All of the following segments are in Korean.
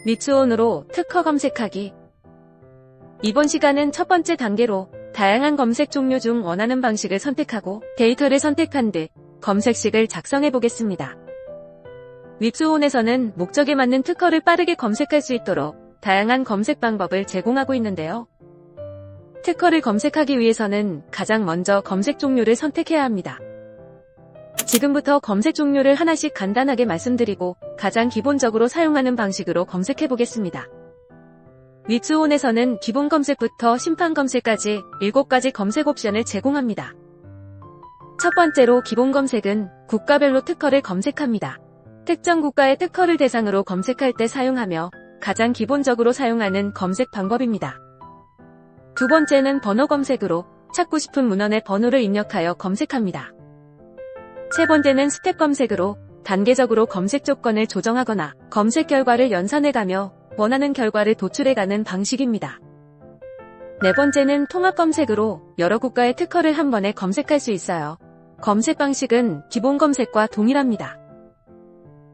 립스온으로 특허 검색하기. 이번 시간은 첫 번째 단계로 다양한 검색 종류 중 원하는 방식을 선택하고 데이터를 선택한 뒤 검색식을 작성해 보겠습니다. 립스온에서는 목적에 맞는 특허를 빠르게 검색할 수 있도록 다양한 검색 방법을 제공하고 있는데요. 특허를 검색하기 위해서는 가장 먼저 검색 종류를 선택해야 합니다. 지금부터 검색 종류를 하나씩 간단하게 말씀드리고 가장 기본적으로 사용하는 방식으로 검색해 보겠습니다. 립스온에서는 기본 검색부터 심판 검색까지 7가지 검색 옵션을 제공합니다. 첫 번째로 기본 검색은 국가별로 특허를 검색합니다. 특정 국가의 특허를 대상으로 검색할 때 사용하며 가장 기본적으로 사용하는 검색 방법입니다. 두 번째는 번호 검색으로 찾고 싶은 문헌의 번호를 입력하여 검색합니다. 세 번째는 스텝 검색으로 단계적으로 검색 조건을 조정하거나 검색 결과를 연산해가며 원하는 결과를 도출해가는 방식입니다. 네 번째는 통합 검색으로 여러 국가의 특허를 한 번에 검색할 수 있어요. 검색 방식은 기본 검색과 동일합니다.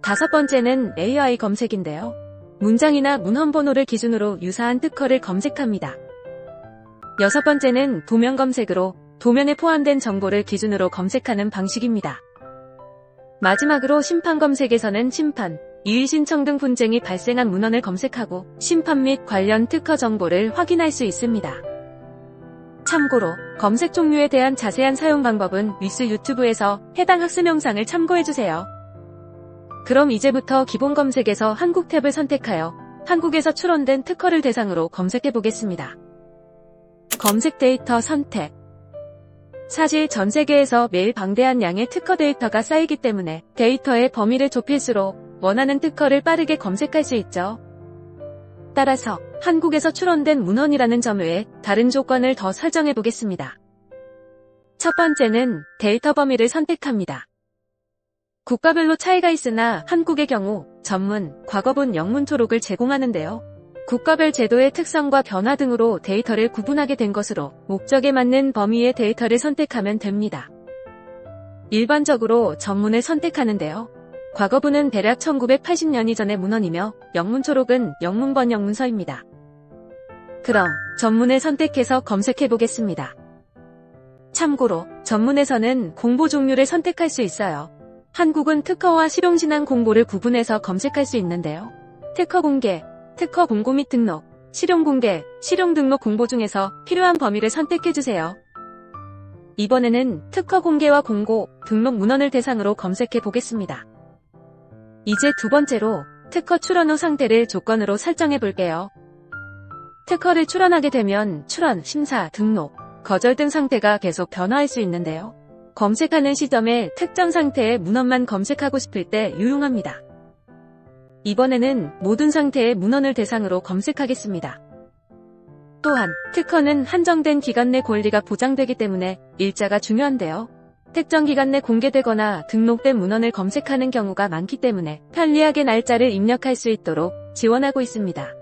다섯 번째는 AI 검색인데요. 문장이나 문헌 번호를 기준으로 유사한 특허를 검색합니다. 여섯 번째는 도면 검색으로 도면에 포함된 정보를 기준으로 검색하는 방식입니다. 마지막으로 심판 검색에서는 심판, 이의 신청 등 분쟁이 발생한 문헌을 검색하고 심판 및 관련 특허 정보를 확인할 수 있습니다. 참고로 검색 종류에 대한 자세한 사용 방법은 윗수 유튜브에서 해당 학습 영상을 참고해주세요. 그럼 이제부터 기본 검색에서 한국 탭을 선택하여 한국에서 출원된 특허를 대상으로 검색해보겠습니다. 검색 데이터 선택. 사실 전 세계에서 매일 방대한 양의 특허 데이터가 쌓이기 때문에 데이터의 범위를 좁힐수록 원하는 특허를 빠르게 검색할 수 있죠. 따라서 한국에서 출원된 문헌이라는 점 외에 다른 조건을 더 설정해 보겠습니다. 첫 번째는 데이터 범위를 선택합니다. 국가별로 차이가 있으나 한국의 경우 전문, 과거분, 영문 초록을 제공하는데요. 국가별 제도의 특성과 변화 등으로 데이터를 구분하게 된 것으로 목적에 맞는 범위의 데이터를 선택하면 됩니다. 일반적으로 전문을 선택하는데요. 과거분은 대략 1980년 이전의 문헌이며 영문 초록은 영문 번역문서입니다. 그럼 전문을 선택해서 검색해 보겠습니다. 참고로 전문에서는 공보 종류를 선택할 수 있어요. 한국은 특허와 실용신앙 공보를 구분해서 검색할 수 있는데요. 특허 공개, 특허 공고 및 등록, 실용 공개, 실용 등록 공보 중에서 필요한 범위를 선택해주세요. 이번에는 특허 공개와 공고, 등록 문헌을 대상으로 검색해 보겠습니다. 이제 두 번째로 특허 출원 후 상태를 조건으로 설정해 볼게요. 특허를 출원하게 되면 출원, 심사, 등록, 거절 등 상태가 계속 변화할 수 있는데요. 검색하는 시점에 특정 상태의 문헌만 검색하고 싶을 때 유용합니다. 이번에는 모든 상태의 문헌을 대상으로 검색하겠습니다. 또한 특허는 한정된 기간 내 권리가 보장되기 때문에 일자가 중요한데요. 특정 기간 내 공개되거나 등록된 문헌을 검색하는 경우가 많기 때문에 편리하게 날짜를 입력할 수 있도록 지원하고 있습니다.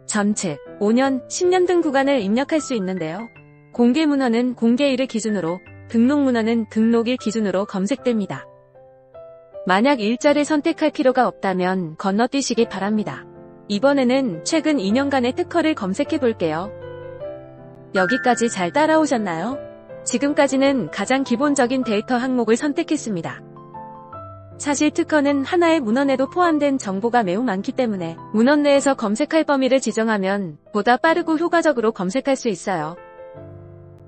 전체, 5년, 10년 등 구간을 입력할 수 있는데요. 공개 문헌은 공개일을 기준으로, 등록 문헌은 등록일 기준으로 검색됩니다. 만약 일자를 선택할 필요가 없다면 건너뛰시기 바랍니다. 이번에는 최근 2년간의 특허를 검색해 볼게요. 여기까지 잘 따라오셨나요? 지금까지는 가장 기본적인 데이터 항목을 선택했습니다. 사실 특허는 하나의 문헌에도 포함된 정보가 매우 많기 때문에 문헌 내에서 검색할 범위를 지정하면 보다 빠르고 효과적으로 검색할 수 있어요.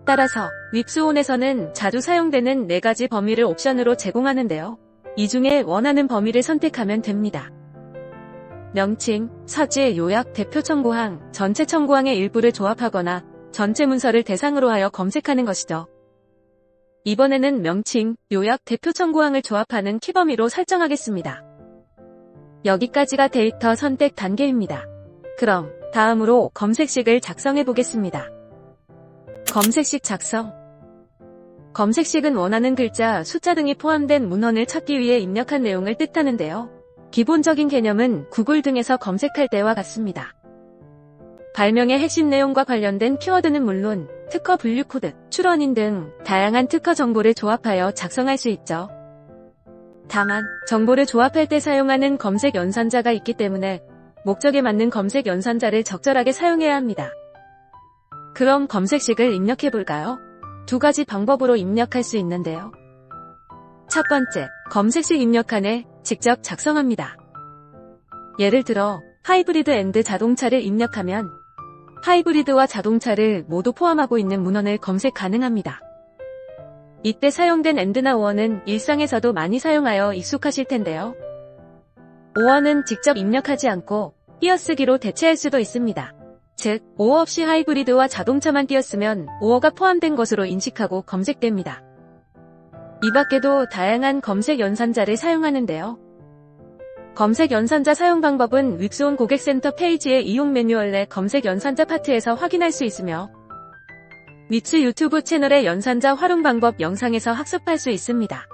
따라서 립스온에서는 자주 사용되는 4가지 범위를 옵션으로 제공하는데요. 이 중에 원하는 범위를 선택하면 됩니다. 명칭, 서지, 요약, 대표 청구항, 전체 청구항의 일부를 조합하거나 전체 문서를 대상으로 하여 검색하는 것이죠. 이번에는 명칭, 요약, 대표 청구항을 조합하는 키범위로 설정하겠습니다. 여기까지가 데이터 선택 단계입니다. 그럼 다음으로 검색식을 작성해 보겠습니다. 검색식 작성. 검색식은 원하는 글자, 숫자 등이 포함된 문헌을 찾기 위해 입력한 내용을 뜻하는데요. 기본적인 개념은 구글 등에서 검색할 때와 같습니다. 발명의 핵심 내용과 관련된 키워드는 물론 특허 분류 코드, 출원인 등 다양한 특허 정보를 조합하여 작성할 수 있죠. 다만 정보를 조합할 때 사용하는 검색 연산자가 있기 때문에 목적에 맞는 검색 연산자를 적절하게 사용해야 합니다. 그럼 검색식을 입력해볼까요? 두 가지 방법으로 입력할 수 있는데요. 첫 번째, 검색식 입력칸에 직접 작성합니다. 예를 들어 하이브리드 앤드 자동차를 입력하면 하이브리드와 자동차를 모두 포함하고 있는 문헌을 검색 가능합니다. 이때 사용된 앤드나 or는 일상에서도 많이 사용하여 익숙하실 텐데요. or는 직접 입력하지 않고 띄어쓰기로 대체할 수도 있습니다. 즉, or 없이 하이브리드와 자동차만 띄었으면 or가 포함된 것으로 인식하고 검색됩니다. 이 밖에도 다양한 검색 연산자를 사용하는데요. 검색 연산자 사용 방법은 윅스온 고객센터 페이지의 이용 매뉴얼 내 검색 연산자 파트에서 확인할 수 있으며 윅스 유튜브 채널의 연산자 활용 방법 영상에서 학습할 수 있습니다.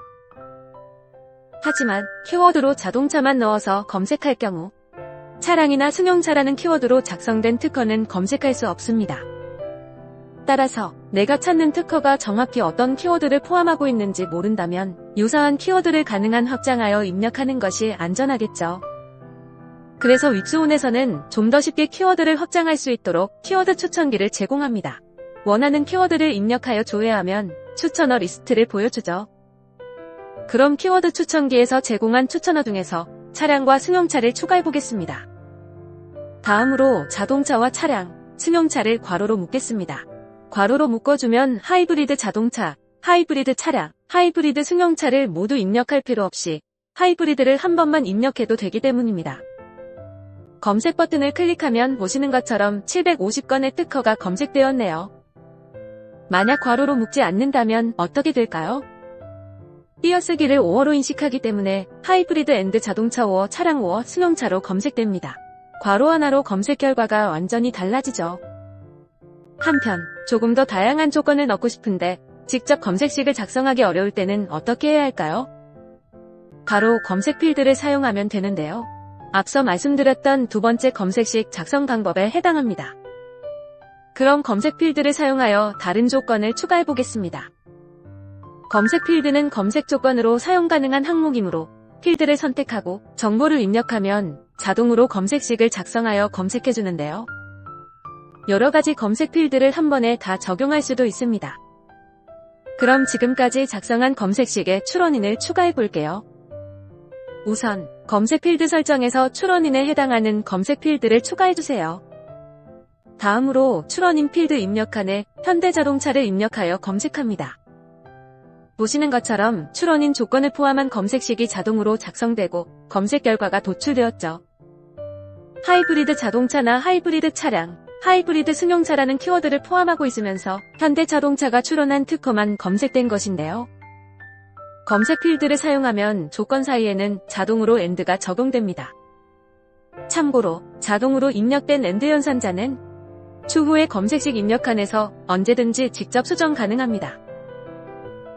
하지만 키워드로 자동차만 넣어서 검색할 경우 차량이나 승용차라는 키워드로 작성된 특허는 검색할 수 없습니다. 따라서 내가 찾는 특허가 정확히 어떤 키워드를 포함하고 있는지 모른다면 유사한 키워드를 가능한 확장하여 입력하는 것이 안전하겠죠. 그래서 윅스온에서는 좀 더 쉽게 키워드를 확장할 수 있도록 키워드 추천기를 제공합니다. 원하는 키워드를 입력하여 조회하면 추천어 리스트를 보여주죠. 그럼 키워드 추천기에서 제공한 추천어 중에서 차량과 승용차를 추가해보겠습니다. 다음으로 자동차와 차량, 승용차를 괄호로 묶겠습니다. 괄호로 묶어주면 하이브리드 자동차, 하이브리드 차량, 하이브리드 승용차를 모두 입력할 필요 없이 하이브리드를 한 번만 입력해도 되기 때문입니다. 검색 버튼을 클릭하면 보시는 것처럼 750건의 특허가 검색되었네요. 만약 괄호로 묶지 않는다면 어떻게 될까요? 띄어쓰기를 or로 인식하기 때문에 하이브리드 앤드 자동차 or, 차량 or, 승용차로 검색됩니다. 괄호 하나로 검색 결과가 완전히 달라지죠. 한편 조금 더 다양한 조건을 넣고 싶은데 직접 검색식을 작성하기 어려울 때는 어떻게 해야 할까요? 바로 검색 필드를 사용하면 되는데요. 앞서 말씀드렸던 두 번째 검색식 작성 방법에 해당합니다. 그럼 검색 필드를 사용하여 다른 조건을 추가해 보겠습니다. 검색 필드는 검색 조건으로 사용 가능한 항목이므로 필드를 선택하고 정보를 입력하면 자동으로 검색식을 작성하여 검색해주는데요. 여러 가지 검색 필드를 한 번에 다 적용할 수도 있습니다. 그럼 지금까지 작성한 검색식에 출원인을 추가해 볼게요. 우선 검색 필드 설정에서 출원인에 해당하는 검색 필드를 추가해 주세요. 다음으로 출원인 필드 입력칸에 현대자동차를 입력하여 검색합니다. 보시는 것처럼 출원인 조건을 포함한 검색식이 자동으로 작성되고 검색 결과가 도출되었죠. 하이브리드 자동차나 하이브리드 차량, 하이브리드 승용차라는 키워드를 포함하고 있으면서 현대자동차가 출원한 특허만 검색된 것인데요. 검색 필드를 사용하면 조건 사이에는 자동으로 앤드가 적용됩니다. 참고로 자동으로 입력된 앤드 연산자는 추후에 검색식 입력칸에서 언제든지 직접 수정 가능합니다.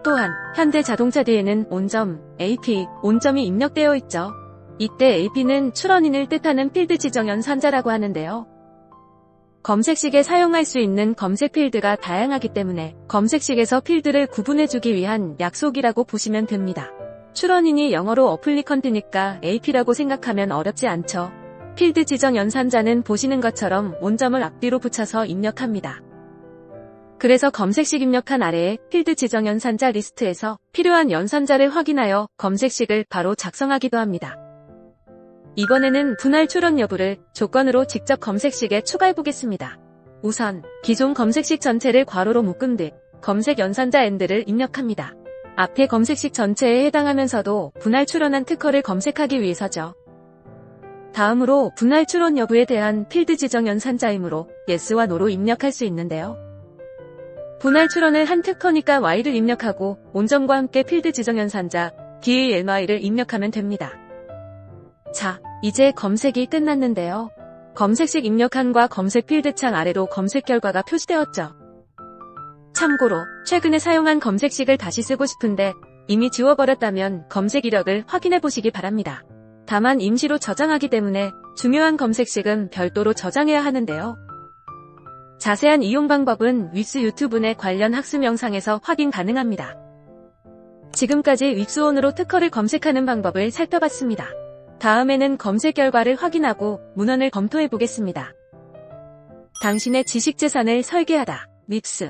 또한 현대자동차 뒤에는 온점, AP, 온점이 입력되어 있죠. 이때 AP는 출원인을 뜻하는 필드 지정 연산자라고 하는데요. 검색식에 사용할 수 있는 검색 필드가 다양하기 때문에 검색식에서 필드를 구분해주기 위한 약속이라고 보시면 됩니다. 출원인이 영어로 어플리컨트니까 AP라고 생각하면 어렵지 않죠. 필드 지정 연산자는 보시는 것처럼 온점을 앞뒤로 붙여서 입력합니다. 그래서 검색식 입력한 아래에 필드 지정 연산자 리스트에서 필요한 연산자를 확인하여 검색식을 바로 작성하기도 합니다. 이번에는 분할 출원 여부를 조건으로 직접 검색식에 추가해 보겠습니다. 우선 기존 검색식 전체를 괄호로 묶은 뒤 검색 연산자 앤드를 입력합니다. 앞에 검색식 전체에 해당하면서도 분할 출원한 특허를 검색하기 위해서죠. 다음으로 분할 출원 여부에 대한 필드 지정 연산자이므로 yes와 no로 입력할 수 있는데요. 분할 출원을 한 특허니까 y를 입력하고 온점과 함께 필드 지정 연산자 DALY를 입력하면 됩니다. 자, 이제 검색이 끝났는데요. 검색식 입력칸과 검색 필드 창 아래로 검색 결과가 표시되었죠. 참고로 최근에 사용한 검색식을 다시 쓰고 싶은데 이미 지워버렸다면 검색 이력을 확인해 보시기 바랍니다. 다만 임시로 저장하기 때문에 중요한 검색식은 별도로 저장해야 하는데요. 자세한 이용 방법은 윅스 유튜브 내 관련 학습 영상에서 확인 가능합니다. 지금까지 윅스온으로 특허를 검색하는 방법을 살펴봤습니다. 다음에는 검색 결과를 확인하고 문헌을 검토해 보겠습니다. 당신의 지식재산을 설계하다. 밉스.